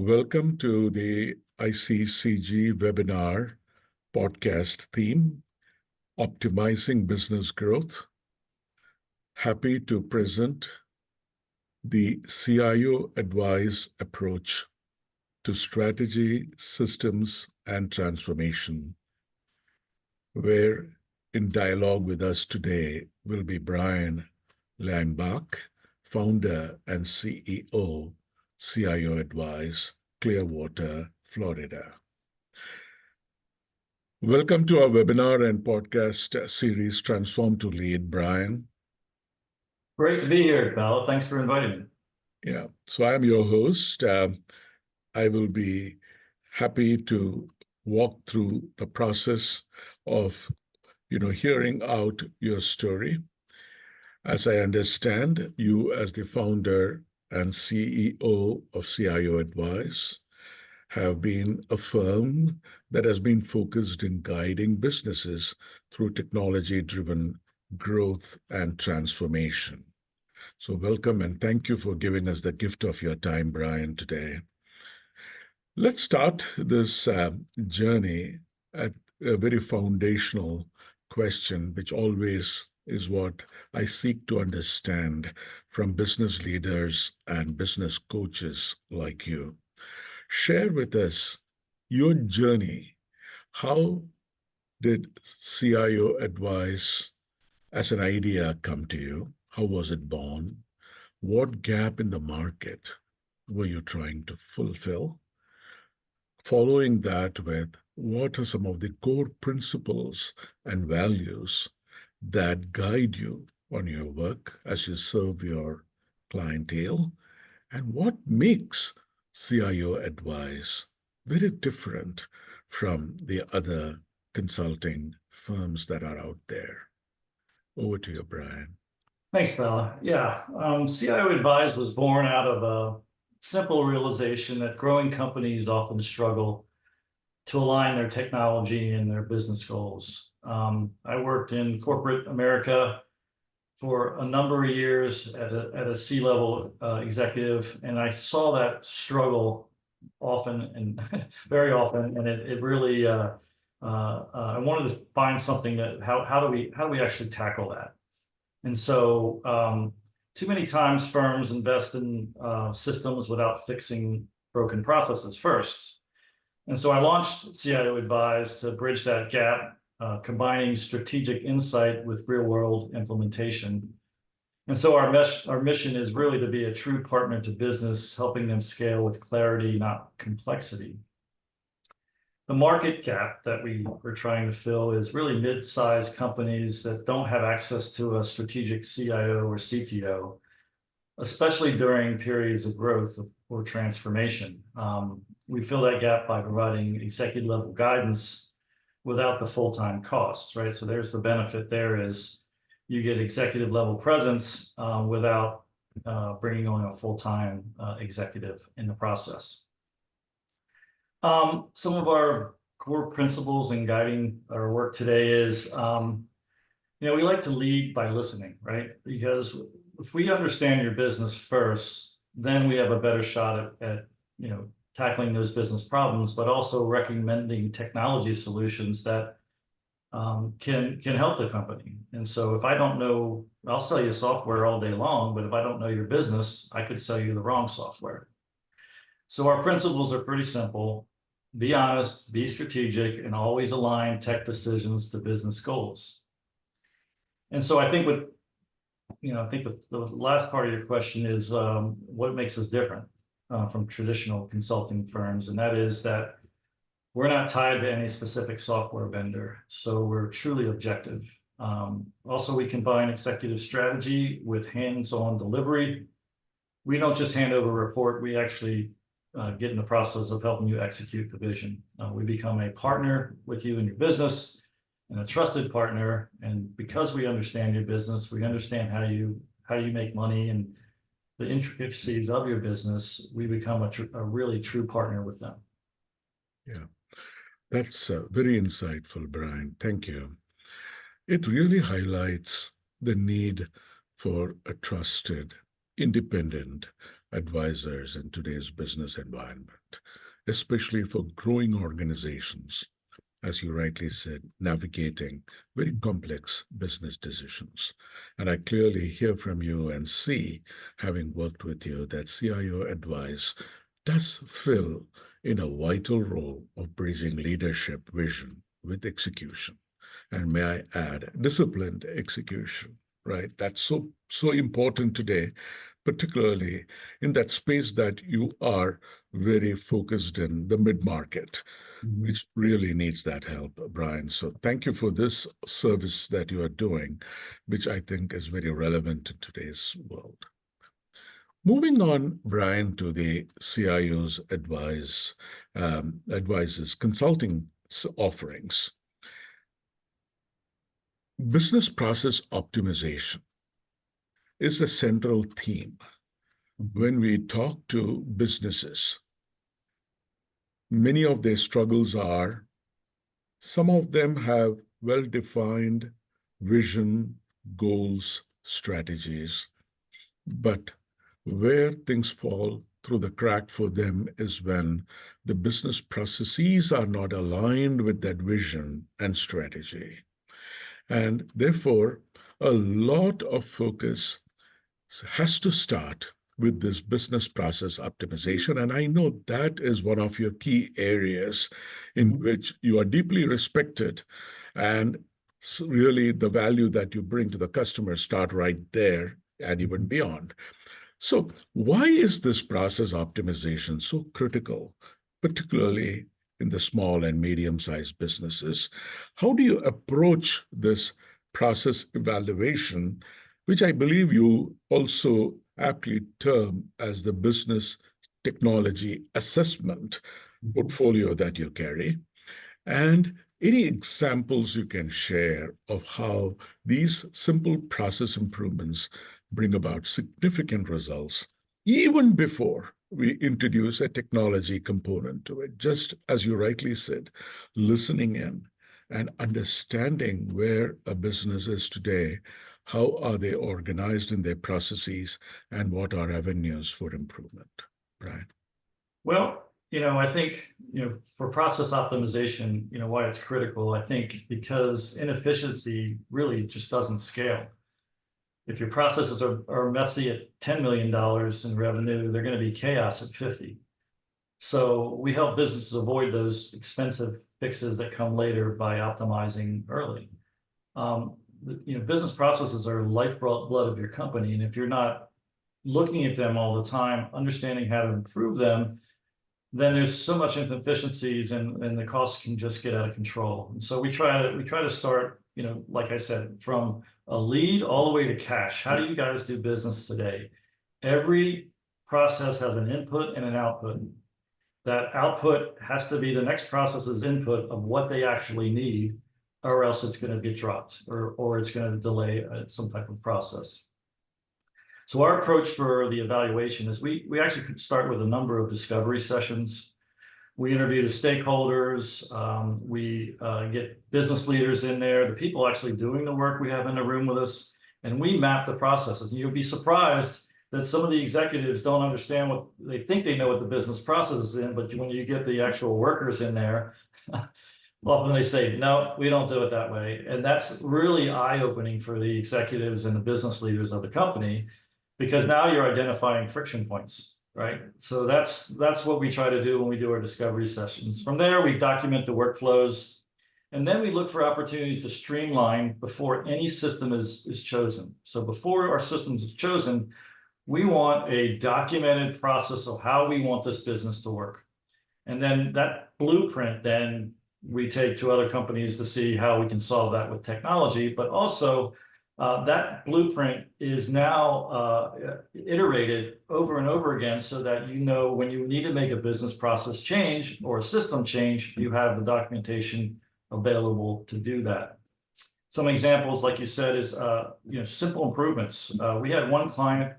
Welcome to the ICCG webinar podcast theme, Optimizing Business Growth. Happy to present the CIO Advise approach to strategy, systems, and transformation, where in dialogue with us today will be Brian Leimbach, founder and CEO, CIO Advise, Clearwater, Florida. Welcome to our webinar and podcast series, Transform to Lead, Brian. Great to be here, Bella. Thanks for inviting me. Yeah, so I'm your host. I will be happy to walk through the process of, hearing out your story. As I understand, you as the founder and CEO of CIO Advise have been a firm that has been focused in guiding businesses through technology-driven growth and transformation. So welcome and thank you for giving us the gift of your time, Brian, today. Let's start this journey at a very foundational question, which always is what I seek to understand from business leaders and business coaches like you. Share with us your journey. How did CIO Advise as an idea come to you? How was it born? What gap in the market were you trying to fulfill? Following that with, what are some of the core principles and values that guide you on your work as you serve your clientele? And what makes CIO Advise very different from the other consulting firms that are out there? Over to you, Brian. Thanks, Bella. Yeah, CIO Advise was born out of a simple realization that growing companies often struggle to align their technology and their business goals. I worked in corporate America for a number of years at a C-level executive, and I saw that struggle often and very often, and it really I wanted to find something that how do we actually tackle that? And so too many times firms invest in systems without fixing broken processes first. And so I launched CIO Advise to bridge that gap, combining strategic insight with real-world implementation. And so our mission is really to be a true partner to business, helping them scale with clarity, not complexity. The market gap that we're trying to fill is really mid-sized companies that don't have access to a strategic CIO or CTO, especially during periods of growth or transformation. We fill that gap by providing executive level guidance without the full-time costs, right? So there's the benefit there is you get executive level presence without bringing on a full-time executive in the process. Some of our core principles in guiding our work today is, we like to lead by listening, right? Because if we understand your business first, then we have a better shot at tackling those business problems, but also recommending technology solutions that can help the company. And so if I don't know, I'll sell you software all day long, but if I don't know your business, I could sell you the wrong software. So our principles are pretty simple. Be honest, be strategic, and always align tech decisions to business goals. And so I think the last part of your question is what makes us different from traditional consulting firms, and that is that we're not tied to any specific software vendor, so we're truly objective. Also, we combine executive strategy with hands-on delivery. We don't just hand over a report, we actually get in the process of helping you execute the vision. We become a partner with you in your business and a trusted partner. And because we understand your business, we understand how you make money and the intricacies of your business, we become a really true partner with them. Yeah, that's very insightful, Brian. Thank you. It really highlights the need for a trusted, independent, advisors in today's business environment, especially for growing organizations, as you rightly said, navigating very complex business decisions. And I clearly hear from you and see, having worked with you, that CIO Advice does fill in a vital role of bridging leadership vision with execution. And may I add, disciplined execution, right? That's so important today, particularly in that space that you are very focused in, the mid-market, which really needs that help, Brian. So thank you for this service that you are doing, which I think is very relevant in today's world. Moving on, Brian, to the CIO's advises consulting offerings. Business process optimization is a central theme when we talk to businesses. Many of their struggles are, some of them have well-defined vision, goals, strategies, but where things fall through the crack for them is when the business processes are not aligned with that vision and strategy. And therefore, a lot of focus has to start with this business process optimization. And I know that is one of your key areas in which you are deeply respected. And really, the value that you bring to the customer start right there and even beyond. So why is this process optimization so critical, particularly in the small and medium-sized businesses? How do you approach this process evaluation, which I believe you also aptly term as the business technology assessment portfolio that you carry? And any examples you can share of how these simple process improvements bring about significant results, even before we introduce a technology component to it, just as you rightly said, listening in and understanding where a business is today, how are they organized in their processes, and what are avenues for improvement, Brian? Well, I think, for process optimization, why it's critical, I think because inefficiency really just doesn't scale. If your processes are messy at $10 million in revenue, they're going to be chaos at 50. So we help businesses avoid those expensive fixes that come later by optimizing early. Business processes are lifeblood of your company. And if you're not looking at them all the time, understanding how to improve them, then there's so much inefficiencies and the costs can just get out of control. And so we try to start, like I said, from a lead all the way to cash. How do you guys do business today? Every process has an input and an output. That output has to be the next process's input of what they actually need, or else it's going to get dropped or it's going to delay some type of process. So our approach for the evaluation is we actually could start with a number of discovery sessions. We interview the stakeholders. We get business leaders in there, the people actually doing the work we have in the room with us, and we map the processes. And you'll be surprised that some of the executives don't understand what they think they know what the business process is in, but when you get the actual workers in there, often they say, no, we don't do it that way. And that's really eye-opening for the executives and the business leaders of the company, because now you're identifying friction points, right? So that's what we try to do when we do our discovery sessions. From there, we document the workflows, and then we look for opportunities to streamline before any system is chosen. So before our system is chosen, we want a documented process of how we want this business to work. And then that blueprint, then we take to other companies to see how we can solve that with technology, but also that blueprint is now iterated over and over again so that when you need to make a business process change or a system change, you have the documentation available to do that. Some examples, like you said, is simple improvements. We had one client,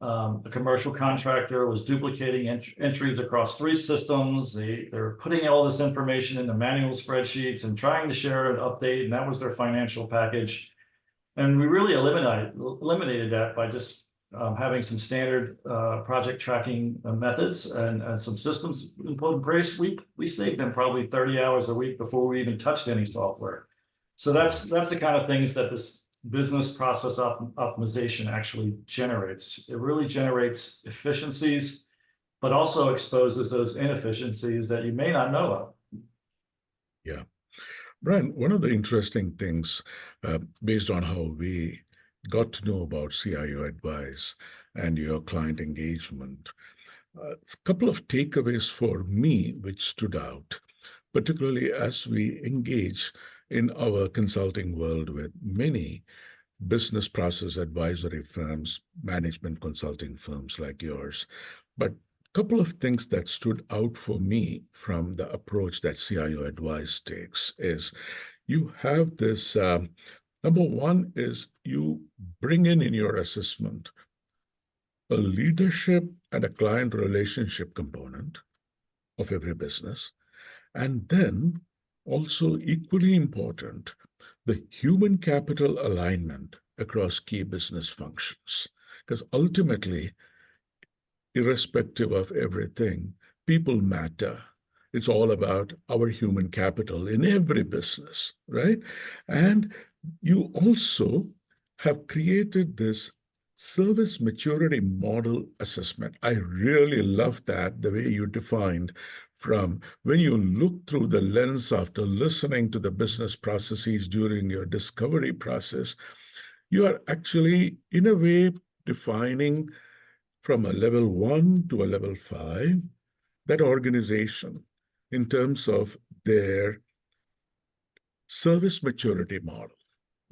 a commercial contractor, was duplicating entries across 3 systems. They're putting all this information into manual spreadsheets and trying to share an update, and that was their financial package. And we really eliminated that by just having some standard project tracking methods and some systems in place, we saved them probably 30 hours a week before we even touched any software. So that's the kind of things that this business process optimization actually generates. It really generates efficiencies, but also exposes those inefficiencies that you may not know of. Yeah. Brian, one of the interesting things, based on how we got to know about CIO Advice and your client engagement, a couple of takeaways for me which stood out, particularly as we engage in our consulting world with many business process advisory firms, management consulting firms like yours. But a couple of things that stood out for me from the approach that CIO Advice takes is you have this number one is you bring in your assessment a leadership and a client relationship component of every business. And then also equally important, the human capital alignment across key business functions. Because ultimately, irrespective of everything, people matter. It's all about our human capital in every business, right? And you also have created this service maturity model assessment. I really love that, the way you defined from when you look through the lens after listening to the business processes during your discovery process, you are actually, in a way, defining from a level 1 to a level 5 that organization in terms of their service maturity model.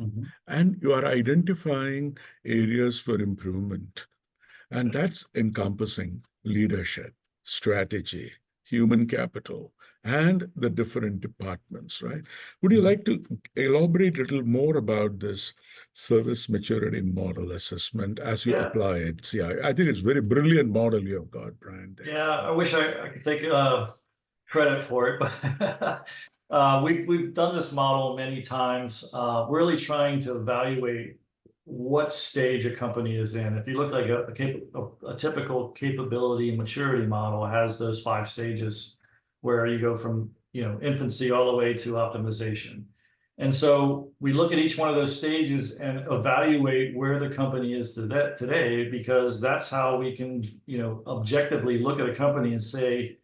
Mm-hmm. And you are identifying areas for improvement. And that's encompassing leadership, strategy, human capital, and the different departments, right? Would you like to elaborate a little more about this service maturity model assessment as you Yeah. apply it? See, I think it's a very brilliant model you have got, Brian. There. Yeah, I wish I could take credit for it, but we've done this model many times, really trying to evaluate what stage a company is in. If you look like a typical capability and maturity model, it has those 5 stages where you go from infancy all the way to optimization. And so we look at each one of those stages and evaluate where the company is today, because that's how we can objectively look at a company and say,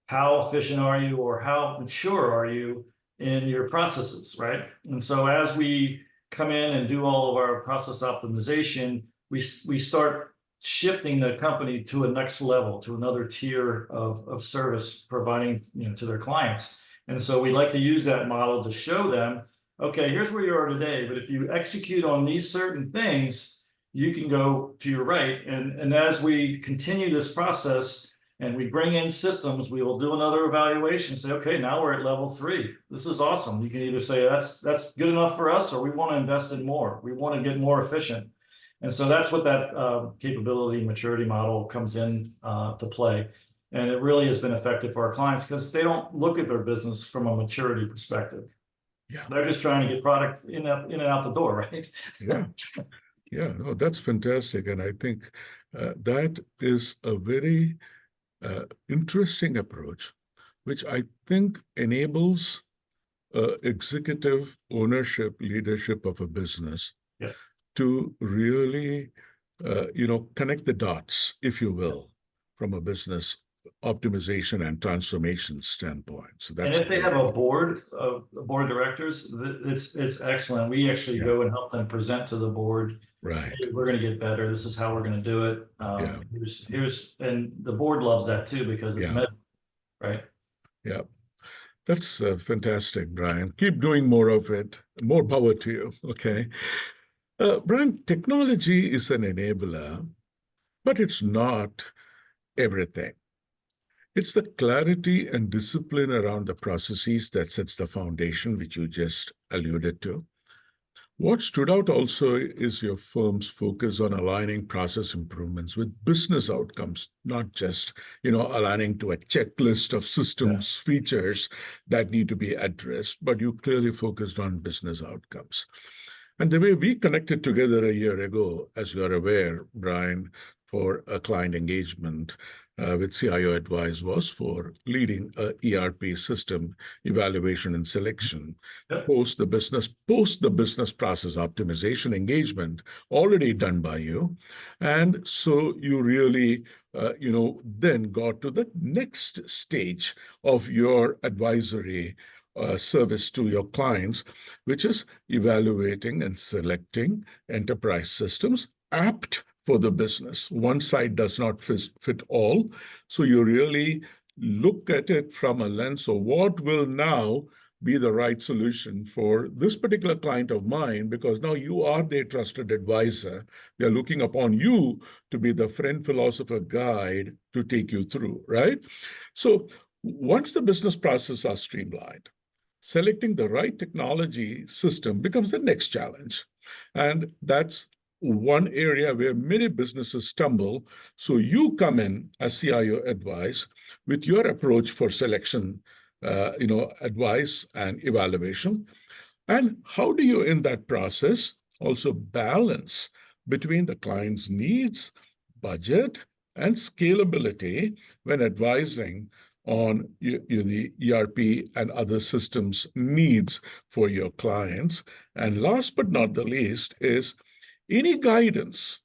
how efficient are you, or how mature are you in your processes, right? And so as we come in and do all of our process optimization, we start shifting the company to a next level, to another tier of service providing to their clients. And so we like to use that model to show them, okay, here's where you are today, but if you execute on these certain things, you can go to your right. And as we continue this process, and we bring in systems, we will do another evaluation, say, okay, now we're at level 3. This is awesome. You can either say that's good enough for us, or we want to invest in more. We want to get more efficient. And so that's what that capability maturity model comes in to play. And it really has been effective for our clients because they don't look at their business from a maturity perspective. Yeah. They're just trying to get product in and out the door, right? Yeah. Yeah, no, that's fantastic. And I think that is a very interesting approach, which I think enables executive ownership, leadership of a business to really, connect the dots, if you will, from a business optimization and transformation standpoint. So that's and if they have a board of directors, it's excellent. We actually go and help them present to the board. Right. Hey, we're going to get better. This is how we're going to do it. And the board loves that too, because it's measured, right? Yeah. That's fantastic, Brian. Keep doing more of it. More power to you. Okay. Brian, technology is an enabler, but it's not everything. It's the clarity and discipline around the processes that sets the foundation, which you just alluded to. What stood out also is your firm's focus on aligning process improvements with business outcomes, not just, aligning to a checklist of systems features that need to be addressed, but you clearly focused on business outcomes. And the way we connected together a year ago, as you are aware, Brian, for a client engagement with CIO Advise was for leading a ERP system evaluation and selection, Yep. post the business process optimization engagement already done by you. And so you really then got to the next stage of your advisory service to your clients, which is evaluating and selecting enterprise systems apt for the business. One side does not fit all. So you really look at it from a lens of what will now be the right solution for this particular client of mine, because now you are their trusted advisor. They're looking upon you to be the friend, philosopher, guide to take you through, right? So once the business processes are streamlined, selecting the right technology system becomes the next challenge. And that's one area where many businesses stumble. So you come in as CIO Advise with your approach for selection, advice and evaluation. And how do you, in that process, also balance between the client's needs, budget, and scalability when advising on the ERP and other systems needs for your clients? And last but not the least is any guidance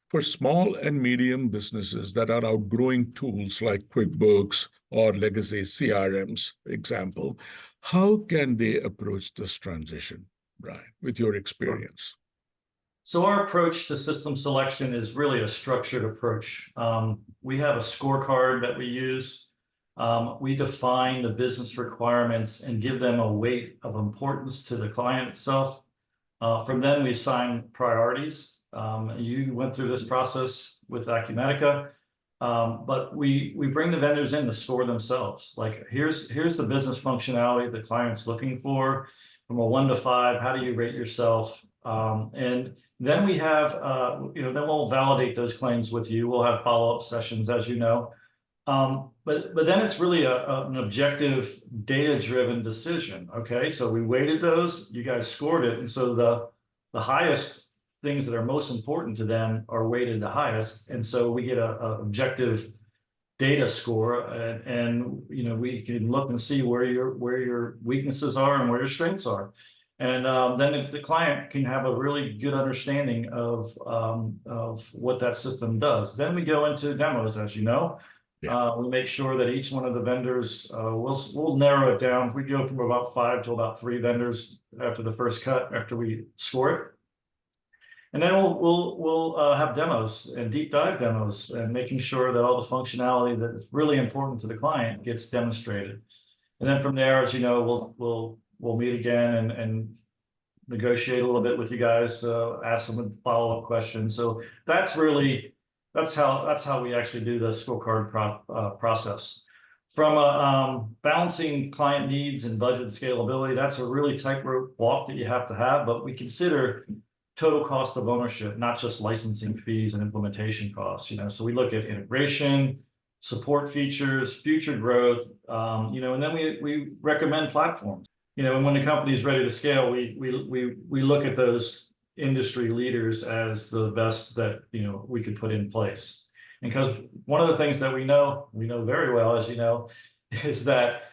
for small and medium businesses that are outgrowing tools like QuickBooks or legacy CRMs, example. How can they approach this transition, Brian, with your experience? So our approach to system selection is really a structured approach. We have a scorecard that we use. We define the business requirements and give them a weight of importance to the client itself. From then, we assign priorities. You went through this process with Acumatica, but we bring the vendors in to score themselves. Like here's the business functionality the client's looking for. From a 1 to 5, how do you rate yourself? And then we have, then we'll validate those claims with you. We'll have follow-up sessions, as you know. But then it's really an objective, data-driven decision. Okay, so we weighted those. You guys scored it, and so the highest things that are most important to them are weighted the highest, and so we get a objective data score, and we can look and see where your weaknesses are and where your strengths are. And then the client can have a really good understanding of what that system does. Then we go into demos, as you know. Yeah. We make sure that each one of the vendors, we'll narrow it down. We go from about 5 to about 3 vendors after the first cut, after we score it. And then we'll have demos and deep dive demos, and making sure that all the functionality that is really important to the client gets demonstrated. And then from there, as you know, we'll meet again and negotiate a little bit with you guys, ask some follow-up questions. So that's how we actually do the scorecard process. From balancing client needs and budget scalability, that's a really tightrope walk that you have to have, but we consider total cost of ownership, not just licensing fees and implementation costs. So we look at integration, support features, future growth, and then we recommend platforms. And when the company is ready to scale, we look at those industry leaders as the best that we could put in place. And because one of the things that we know very well, as you know, is that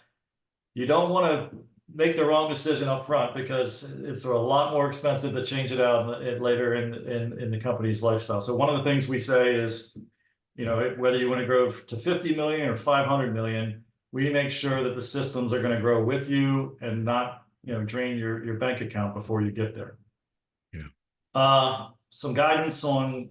you don't want to make the wrong decision up front, because it's a lot more expensive to change it out later in the company's lifestyle. So one of the things we say is, whether you want to grow to 50 million or 500 million, we make sure that the systems are going to grow with you and not, drain your bank account before you get there. Yeah. Some guidance on,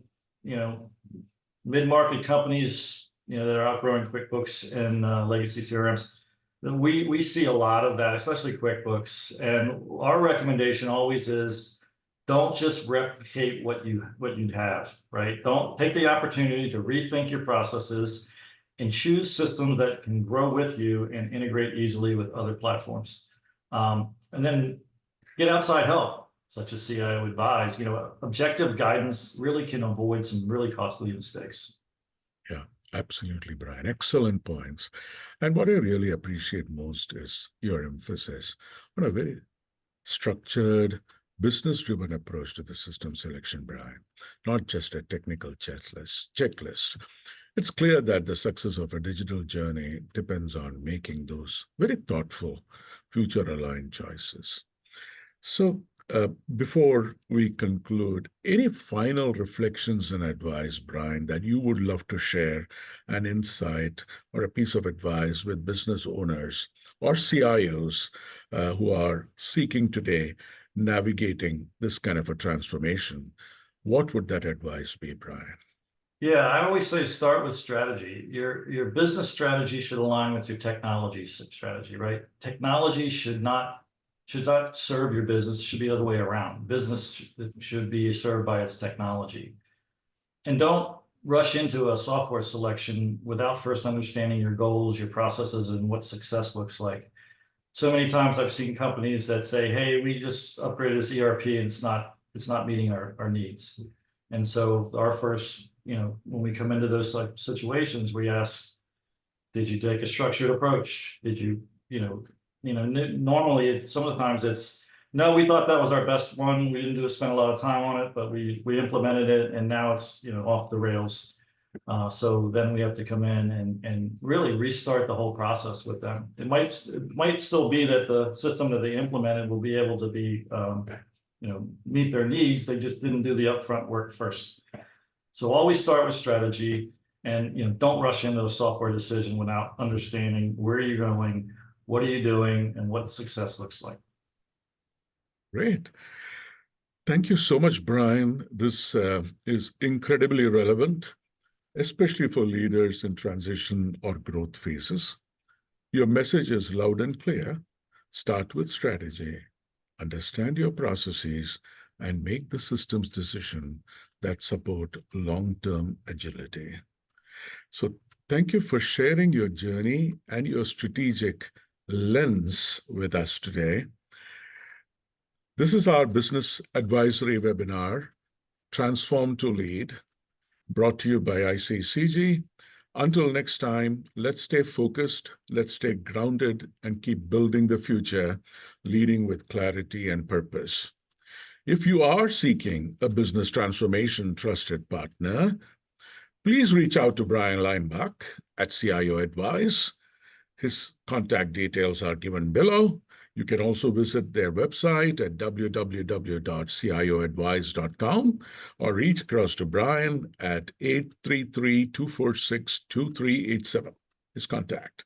mid-market companies, that are outgrowing QuickBooks and legacy CRMs. We see a lot of that, especially QuickBooks. And our recommendation always is, don't just replicate what you have, right? Don't take the opportunity to rethink your processes and choose systems that can grow with you and integrate easily with other platforms. And then get outside help, such as CIO Advise. Objective guidance really can avoid some really costly mistakes. Yeah, absolutely, Brian. Excellent points. And what I really appreciate most is your emphasis on a very structured, business-driven approach to the system selection, Brian, not just a technical checklist. It's clear that the success of a digital journey depends on making those very thoughtful, future-aligned choices. So, before we conclude, any final reflections and advice, Brian, that you would love to share, an insight or a piece of advice with business owners or CIOs who are seeking today navigating this kind of a transformation? What would that advice be, Brian? Yeah, I always say start with strategy. Your business strategy should align with your technology strategy, right? Technology should not serve your business. It should be the other way around. Business should be served by its technology. And don't rush into a software selection without first understanding your goals, your processes, and what success looks like. So many times I've seen companies that say, hey, we just upgraded this ERP and it's not meeting our needs. And so our first, when we come into those like situations, we ask, did you take a structured approach? Did you, normally some of the times it's, no, we thought that was our best one. We didn't spend a lot of time on it, but we implemented it and now it's, off the rails. So then we have to come in and really restart the whole process with them. It might still be that the system that they implemented will be able to be, meet their needs. They just didn't do the upfront work first. So always start with strategy, and don't rush into a software decision without understanding where you're going, what are you doing, and what success looks like. Great. Thank you so much, Brian. This is incredibly relevant, especially for leaders in transition or growth phases. Your message is loud and clear. Start with strategy, understand your processes, and make the systems decision that support long-term agility. So thank you for sharing your journey and your strategic lens with us today. This is our business advisory webinar, Transform to Lead, brought to you by ICCG. Until next time, let's stay focused, let's stay grounded, and keep building the future, leading with clarity and purpose. If you are seeking a business transformation trusted partner, please reach out to Brian Leimbach at CIO Advise. His contact details are given below. You can also visit their website at www.cioadvise.com or reach across to Brian at 833-246-2387, his contact.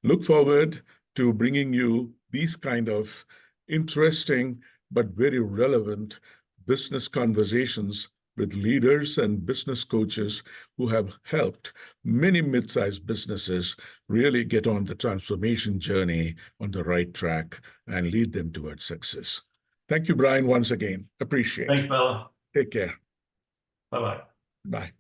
Look forward to bringing you these kind of interesting but very relevant business conversations with leaders and business coaches who have helped many mid-sized businesses really get on the transformation journey on the right track and lead them towards success. Thank you, Brian, once again. Appreciate it. Thanks, Bella. Take care. Bye-bye. Bye.